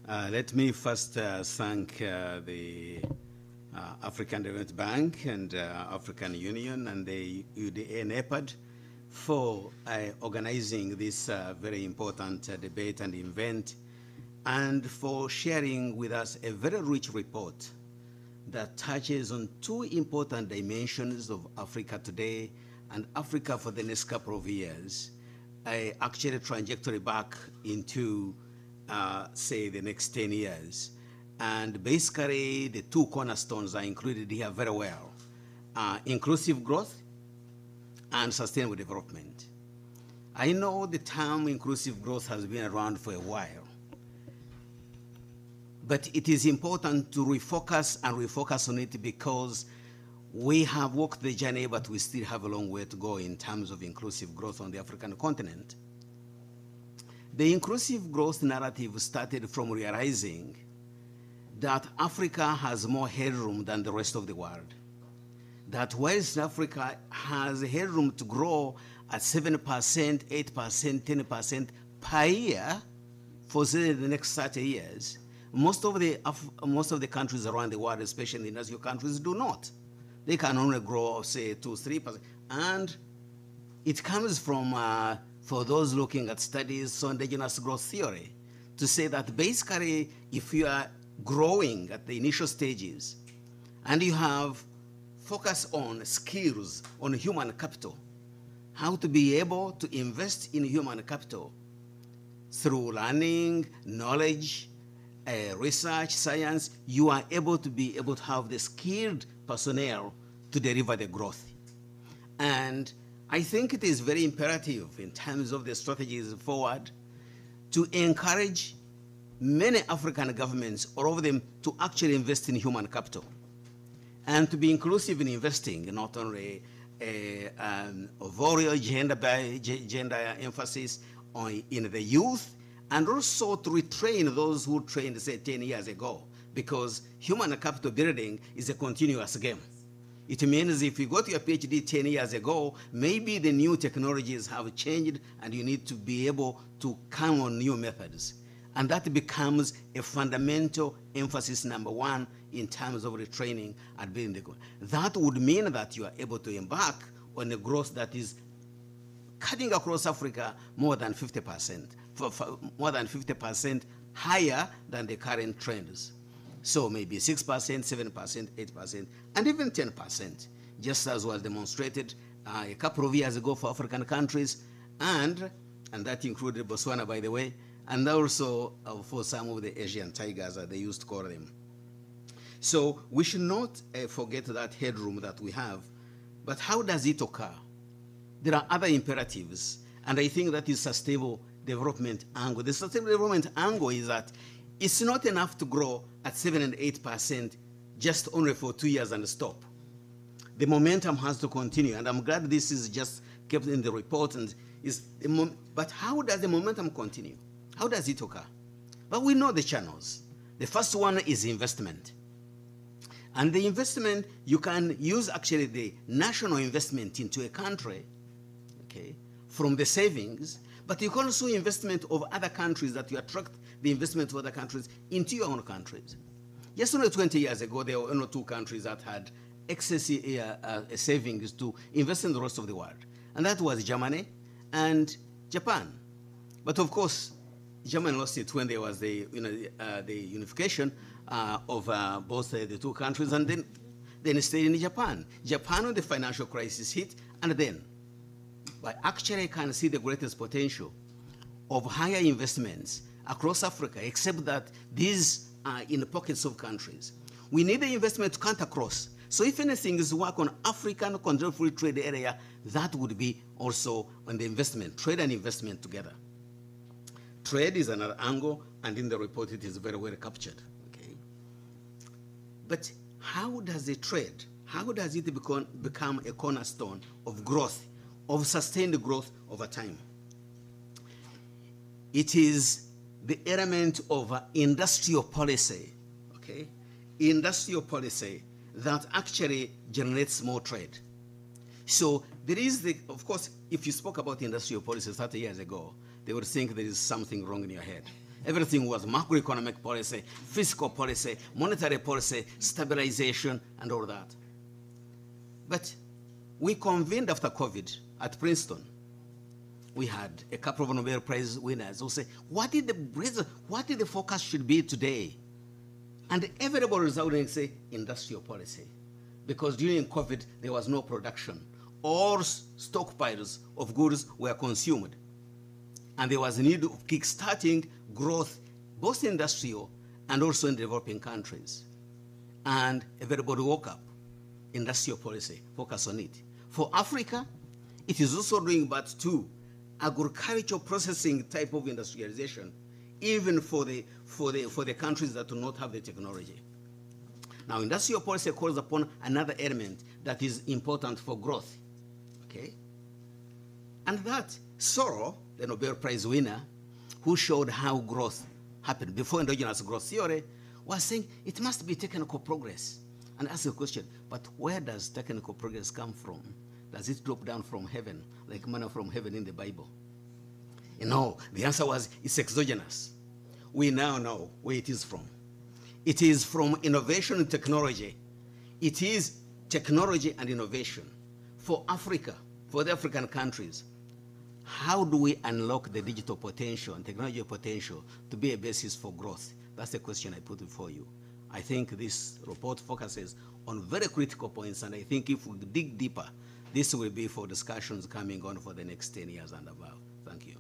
Let me first thank the African Development Bank and African Union and the UDA and EPAD for organizing this very important debate and event, and for sharing with us a very rich report that touches on two important dimensions of Africa today and Africa for the next couple of years, actually trajectory back into, say, the next 10 years. And basically, the two cornerstones are included here very well. Inclusive growth and sustainable development. I know the term inclusive growth has been around for a while, but it is important to refocus on it because we have walked the journey, but we still have a long way to go in terms of inclusive growth on the African continent. The inclusive growth narrative started from realizing that Africa has more headroom than the rest of the world. That West Africa has headroom to grow at 7%, 8%, 10% per year for say, the next 30 years. Most of the countries around the world, especially the industrial countries, do not. They can only grow, say, 2-3%. And it comes from, for those looking at studies on indigenous growth theory, to say that basically if you are growing at the initial stages and you have focus on skills, on human capital, how to be able to invest in human capital through learning, knowledge, research, science, you are able to have the skilled personnel to deliver the growth. And I think it is very imperative in terms of the strategies forward to encourage many African governments, all of them, to actually invest in human capital and to be inclusive in investing, not only overall gender emphasis in the youth, and also to retrain those who trained, say, 10 years ago, because human capital building is a continuous game. It means if you got your PhD 10 years ago, maybe the new technologies have changed and you need to be able to come on new methods. And that becomes a fundamental emphasis number one in terms of retraining and building the growth. That would mean that you are able to embark on a growth that is cutting across Africa more than 50%, more than 50% higher than the current trends. So maybe 6%, 7%, 8%, and even 10%, just as was demonstrated a couple of years ago for African countries, and that included Botswana, by the way, and also for some of the Asian tigers, as they used to call them. So we should not forget that headroom that we have, but how does it occur? There are other imperatives, and I think that is sustainable development angle. The sustainable development angle is that it's not enough to grow at 7 and 8% just only for 2 years and stop. The momentum has to continue, and I'm glad this is just kept in the report. But how does the momentum continue? How does it occur? Well, we know the channels. The first one is investment. And the investment, you can use actually the national investment into a country, okay, from the savings, but you can also investment of other countries, that you attract the investment of other countries into your own countries. Just only 20 years ago, there were only 2 countries that had excess savings to invest in the rest of the world. And that was Germany and Japan. But of course, Germany lost it when there was the unification of both the 2 countries, and then it stayed in Japan. Japan, when the financial crisis hit, and then, but actually I can see the greatest potential of higher investments across Africa, except that these are in pockets of countries. We need the investment to cut across. So if anything is work on African control free trade area, that would be also on the investment, trade and investment together. Trade is another angle, and in the report it is very well captured. Okay. But how does the trade, how does it become a cornerstone of growth, of sustained growth over time? It is the element of industrial policy, okay? Industrial policy that actually generates more trade. So there is of course, if you spoke about industrial policy 30 years ago, they would think there is something wrong in your head. Everything was macroeconomic policy, fiscal policy, monetary policy, stabilization, and all that. But we convened after COVID at Princeton. We had a couple of Nobel Prize winners who say, what did the focus should be today? And everybody resounded and say, industrial policy. Because during COVID, there was no production. All stockpiles of goods were consumed. And there was a need of kickstarting growth, both industrial and also in developing countries. And everybody woke up. Industrial policy, focus on it. For Africa, it is also doing but too, agricultural processing type of industrialization, even for the countries that do not have the technology. Now, industrial policy calls upon another element that is important for growth, okay? And that Soro, the Nobel Prize winner, who showed how growth happened before endogenous growth theory, was saying it must be technical progress. And ask the question, but where does technical progress come from? Does it drop down from heaven, like manna from heaven in the Bible? You know, the answer was, it's exogenous. We now know where it is from. It is from innovation and technology. It is technology and innovation. For Africa, for the African countries, how do we unlock the digital potential and technology potential to be a basis for growth? That's the question I put before you. I think this report focuses on very critical points, and I think if we dig deeper, this will be for discussions coming on for the next 10 years and above. Thank you.